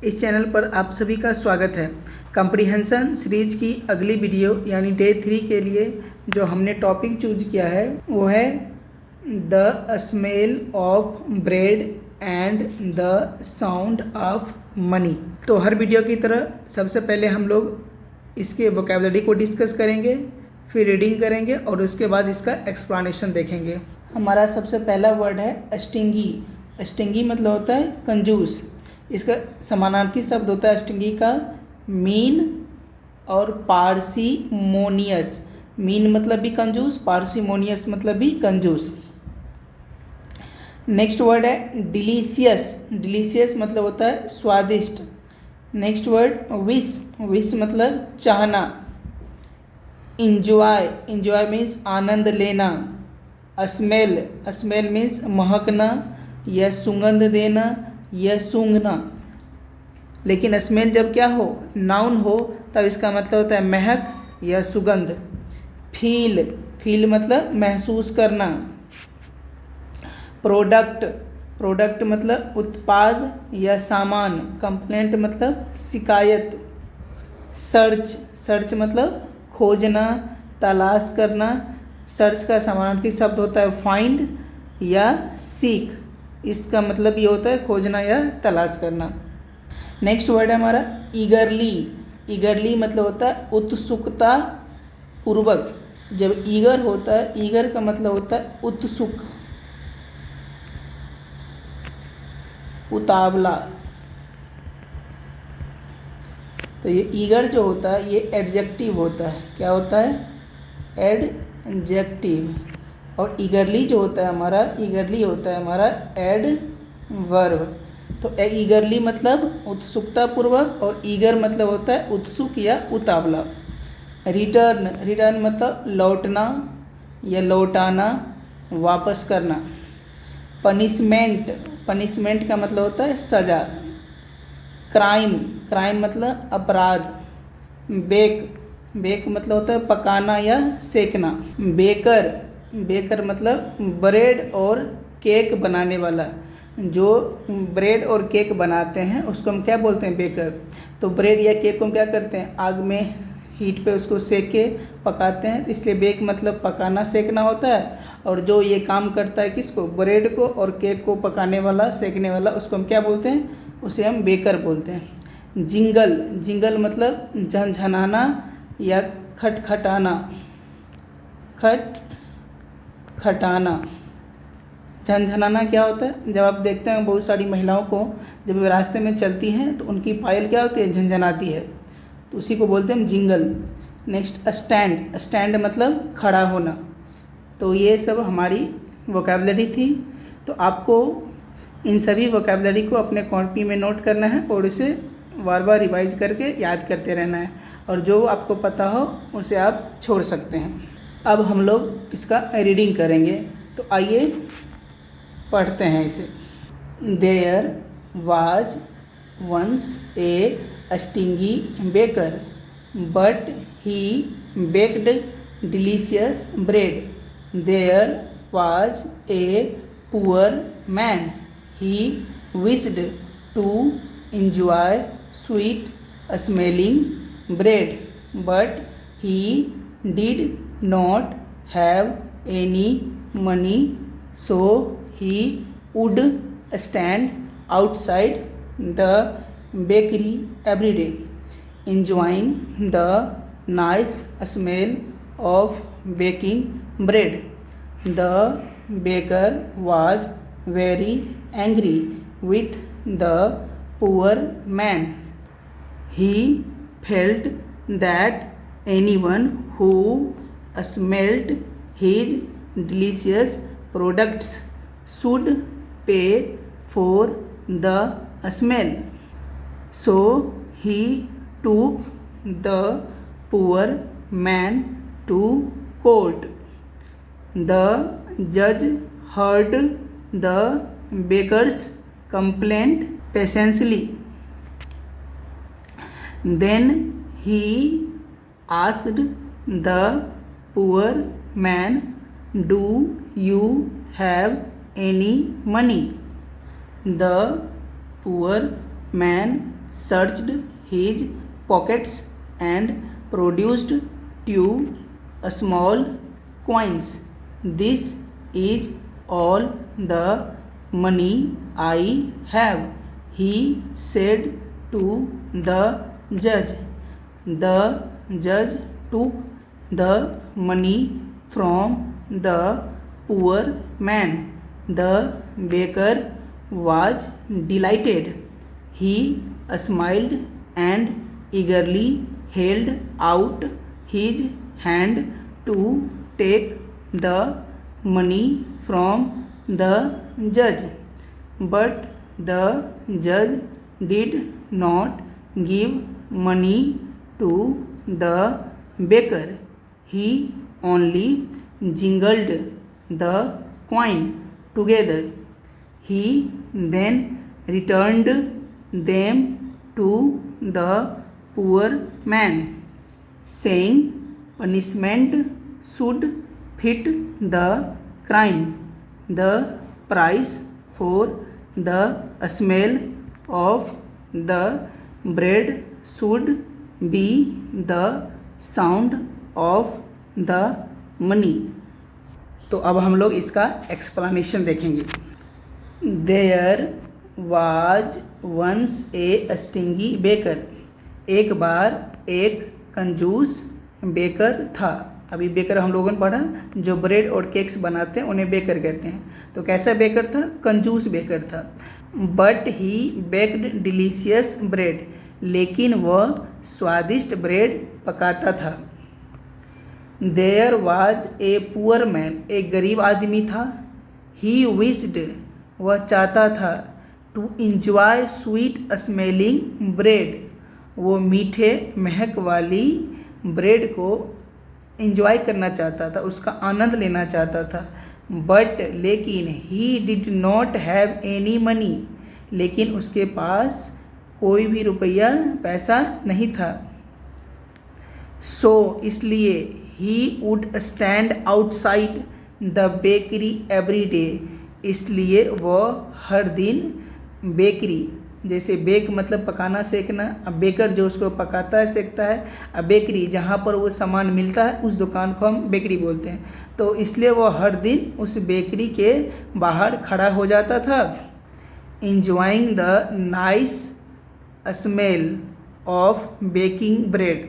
इस चैनल पर आप सभी का स्वागत है। कंप्रीहेंशन सीरीज की अगली वीडियो यानी डे 3 के लिए जो हमने टॉपिक चूज किया है वो है the smell of bread and the sound of money. तो हर वीडियो की तरह सबसे पहले हम लोग इसके वोकैबुलरी को डिस्कस करेंगे, फिर रीडिंग करेंगे और उसके बाद इसका एक्सप्लेनेशन देखेंगे। हमारा सबसे पहला वर्ड है स्टिंगी। स्टिंगी मतलब होता है कंजूस। इसका समानार्थी शब्द होता है स्टिंगी का मीन और पार्सीमोनियस। मीन मतलब भी कंजूस, पार्सीमोनियस मतलब भी कंजूस। नेक्स्ट वर्ड है डिलीशियस। डिलीशियस मतलब होता है स्वादिष्ट। Next word wish. विश मतलब चाहना। इंजॉय। इंजॉय मीन्स आनंद लेना। स्मेल। स्मेल मीन्स महकना या सुगंध देना या सूंघना। लेकिन स्मेल जब क्या हो, नाउन हो, तब इसका मतलब होता है महक या सुगंध। फील। फील मतलब महसूस करना। प्रोडक्ट। प्रोडक्ट मतलब उत्पाद या सामान। कंप्लेंट मतलब शिकायत। सर्च। सर्च मतलब खोजना, तलाश करना। सर्च का समानार्थी शब्द होता है फाइंड या सीक। इसका मतलब ये होता है खोजना या तलाश करना। नेक्स्ट वर्ड है हमारा ईगरली। ईगरली मतलब होता है उत्सुकता पूर्वक। जब ईगर होता है, ईगर का मतलब होता है उत्सुक, उतावला। तो ये ईगर जो होता है ये एडजेक्टिव होता है। क्या होता है? एडजेक्टिव। और ईगरली जो होता है हमारा, ईगरली होता है हमारा एडवर्ब। तो ईगरली मतलब उत्सुकतापूर्वक और ईगर मतलब होता है उत्सुक या उतावला। रिटर्न। रिटर्न मतलब लौटना या लौटाना, वापस करना। पनिशमेंट। पनिशमेंट का मतलब होता है सज़ा। क्राइम। क्राइम मतलब अपराध। बेक। बेक मतलब होता है पकाना या सेकना। बेकर। बेकर मतलब ब्रेड और केक बनाने वाला। जो ब्रेड और केक बनाते हैं उसको हम क्या बोलते हैं? बेकर। तो ब्रेड या केक को हम क्या करते हैं? आग में हीट पे उसको सेक के पकाते हैं, इसलिए बेक मतलब पकाना सेकना होता है। और जो ये काम करता है किसको? ब्रेड को और केक को पकाने वाला, सेकने वाला, उसको हम क्या बोलते हैं? उसे हम बेकर बोलते हैं। जिंगल। जिंगल मतलब झनझनाना या खटखटाना। खटाना। झनझनाना क्या होता है? जब आप देखते हैं बहुत सारी महिलाओं को जब वे रास्ते में चलती हैं तो उनकी पायल क्या होती है? झनझनाती है, तो उसी को बोलते हैं जिंगल। Next stand. स्टैंड मतलब खड़ा होना। तो ये सब हमारी वोकैबुलरी थी। तो आपको इन सभी वोकैबुलरी को अपने कॉपी में नोट करना है और इसे बार बार रिवाइज करके याद करते रहना है, और जो आपको पता हो उसे आप छोड़ सकते हैं। अब हम लोग इसका रीडिंग करेंगे, तो आइए पढ़ते हैं इसे। There was once a stingy baker but he baked delicious bread. There was a poor man he wished to enjoy sweet smelling bread but he did not have any money, so he would stand outside the bakery every day enjoying the nice smell of baking bread. The baker was very angry with the poor man. He felt that anyone who smelled his delicious products should pay for the smell. So he took the poor man to court. The judge heard the baker's complaint patiently. Then he asked the poor man, "Do you have any money?" The poor man searched his pockets and produced two small coins. This is all the money I have, he said to the judge. The judge took the money from the poor man. The baker was delighted. He smiled and eagerly held out his hand to take the money from the judge. But the judge did not give money to the baker. He only jingled the coin together. He then returned them to the poor man, saying punishment should fit the crime. The price for the smell of the bread should be the sound of the money. तो अब हम लोग इसका explanation देखेंगे. There was once a stingy baker. एक बार एक कंजूस baker था. अभी बेकर हम लोगों ने पढ़ा, जो ब्रेड और केक्स बनाते हैं उन्हें बेकर कहते हैं. तो कैसा बेकर था? कंजूस बेकर था. But he baked delicious bread. लेकिन वह स्वादिष्ट ब्रेड पकाता था. There was a poor man. एक गरीब आदमी था. He wished. वह चाहता था. To enjoy sweet smelling bread. वो मीठे महक वाली ब्रेड को इंजॉय करना चाहता था, उसका आनंद लेना चाहता था. बट लेकिन he did not have any money. लेकिन उसके पास कोई भी रुपया पैसा नहीं था. सो इसलिए he would stand outside the bakery every day. इसलिए वह हर दिन बेकरी, जैसे बेक मतलब पकाना सेकना, अब बेकर जो उसको पकाता है सेकता है, अब बेकरी जहाँ पर वो सामान मिलता है उस दुकान को हम बेकरी बोलते हैं. तो इसलिए वो हर दिन उस बेकरी के बाहर खड़ा हो जाता था. enjoying the nice smell of baking bread.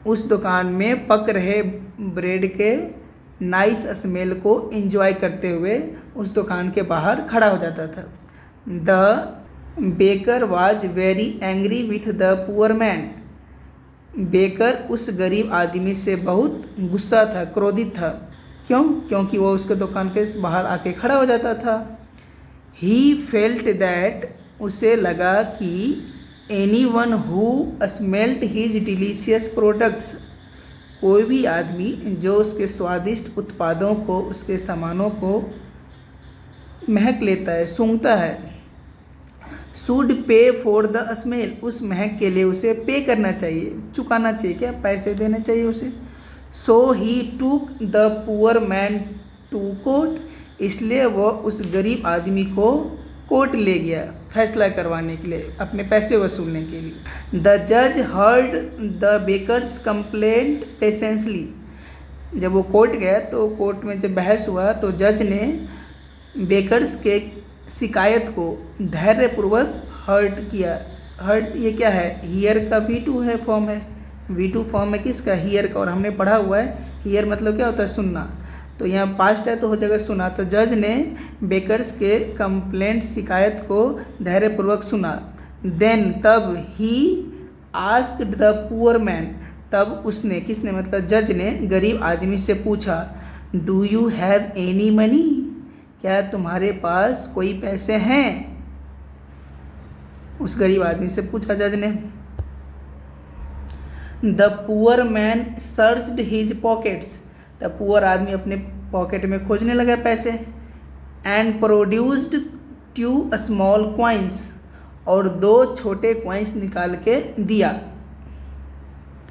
उस दुकान में पक रहे ब्रेड के नाइस स्मेल को एंजॉय करते हुए उस दुकान के बाहर खड़ा हो जाता था. The baker was very angry with the poor man. Baker उस गरीब आदमी से बहुत गुस्सा था, क्रोधित था. क्यों? क्योंकि वो उसके दुकान के बाहर आके खड़ा हो जाता था. He felt that. उसे लगा कि anyone who smelt his delicious products. कोई भी आदमी जो उसके स्वादिष्ट उत्पादों को, उसके सामानों को महक लेता है, सूंघता है, should pay for the smell. उस महक के लिए उसे पे करना चाहिए, चुकाना चाहिए, क्या पैसे देने चाहिए उसे. So he took the poor man to court. इसलिए वह उस गरीब आदमी को कोर्ट ले गया फैसला करवाने के लिए, अपने पैसे वसूलने के लिए. द जज heard the baker's complaint patiently. जब वो कोर्ट गया तो कोर्ट में जब बहस हुआ तो जज ने बेकर्स के शिकायत को धैर्यपूर्वक हर्ड किया. हर्ड ये क्या है? हियर का V2 है, फॉर्म है. V2 फॉर्म है किसका? हियर का. और हमने पढ़ा हुआ है हियर मतलब क्या होता है? सुनना. तो यहाँ पास्ट है तो हो जाएगा सुना. तो जज ने बेकर्स के कंप्लेंट, शिकायत को धैर्यपूर्वक सुना. देन तब he asked the poor man. तब उसने, किसने मतलब जज ने, गरीब आदमी से पूछा, do you have any money. क्या तुम्हारे पास कोई पैसे हैं? उस गरीब आदमी से पूछा जज ने. The poor man searched his pockets. तब पुअर आदमी अपने पॉकेट में खोजने लगा पैसे. And produced 2 small coins. और 2 छोटे कॉइन्स निकाल के दिया,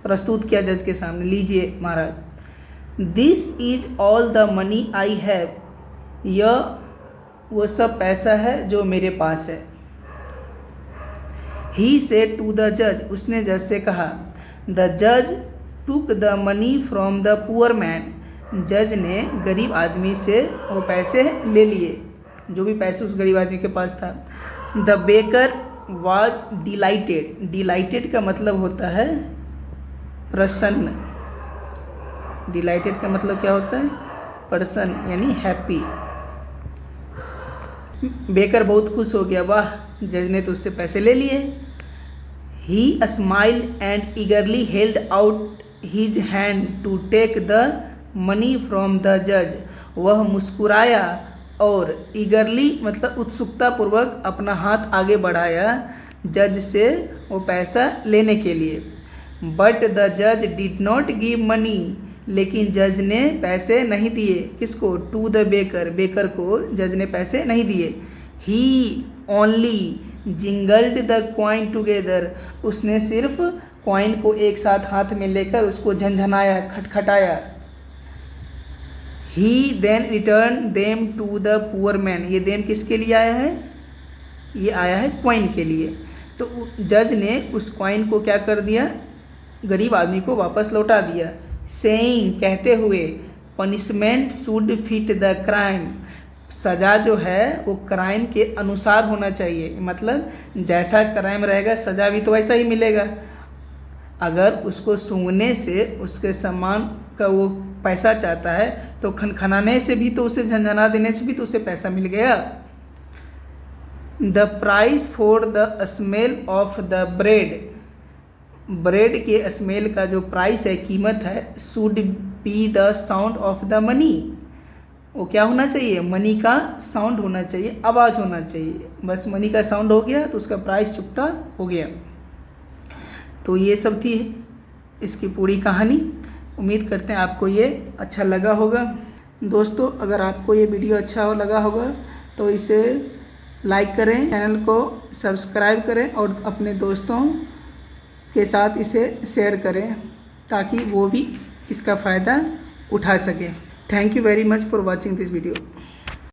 प्रस्तुत किया जज के सामने. लीजिए महाराज, this is all the money I have. यह वो सब पैसा है जो मेरे पास है. ही सेड टू द जज, उसने जज से कहा। द जज took the money from the poor man, जज ने गरीब आदमी से वो पैसे ले लिए, जो भी पैसे उस गरीब आदमी के पास था। The baker was dilated, dilated का मतलब होता है प्रसन्न, डिलाइटेड का मतलब क्या होता है? प्रसन्न यानी हैप्पी। बेकर बहुत खुश हो गया, वाह जज ने तो उससे पैसे ले लिए। He smiled and eagerly held out his hand to take the money from the जज, वह मुस्कुराया और ईगरली मतलब उत्सुकता पूर्वक अपना हाथ आगे बढ़ाया जज से वो पैसा लेने के लिए। बट द जज डिड नॉट गिव मनी, लेकिन जज ने पैसे नहीं दिए। किसको? टू द बेकर, बेकर को जज ने पैसे नहीं दिए। ही ओनली जिंगल्ड द कॉइन टुगेदर, उसने सिर्फ कॉइन को एक साथ हाथ में लेकर उसको झनझनाया, खटखटाया। He then return them to the poor man, ये देम किसके लिए आया है? ये आया है कॉइन के लिए। तो जज ने उस कॉइन को क्या कर दिया? गरीब आदमी को वापस लौटा दिया। सेइंग, कहते हुए, punishment should fit the crime, सज़ा जो है वो क्राइम के अनुसार होना चाहिए, मतलब जैसा क्राइम रहेगा सज़ा भी तो वैसा ही मिलेगा। अगर उसको सूंघने से उसके सम्मान का वो पैसा चाहता है तो खनखनाने से भी तो उसे झंझना देने से भी तो उसे पैसा मिल गया। The price for the smell of the bread, bread के स्मेल का जो प्राइस है, कीमत है, should be the sound of the money, वो क्या होना चाहिए? मनी का साउंड होना चाहिए, आवाज़ होना चाहिए। बस मनी का साउंड हो गया तो उसका प्राइस चुकता हो गया। तो ये सब थी इसकी पूरी कहानी। उम्मीद करते हैं आपको ये अच्छा लगा होगा। दोस्तों, अगर आपको ये वीडियो अच्छा लगा होगा तो इसे लाइक करें, चैनल को सब्सक्राइब करें और अपने दोस्तों के साथ इसे शेयर करें ताकि वो भी इसका फ़ायदा उठा सकें। Thank you very much for watching this video.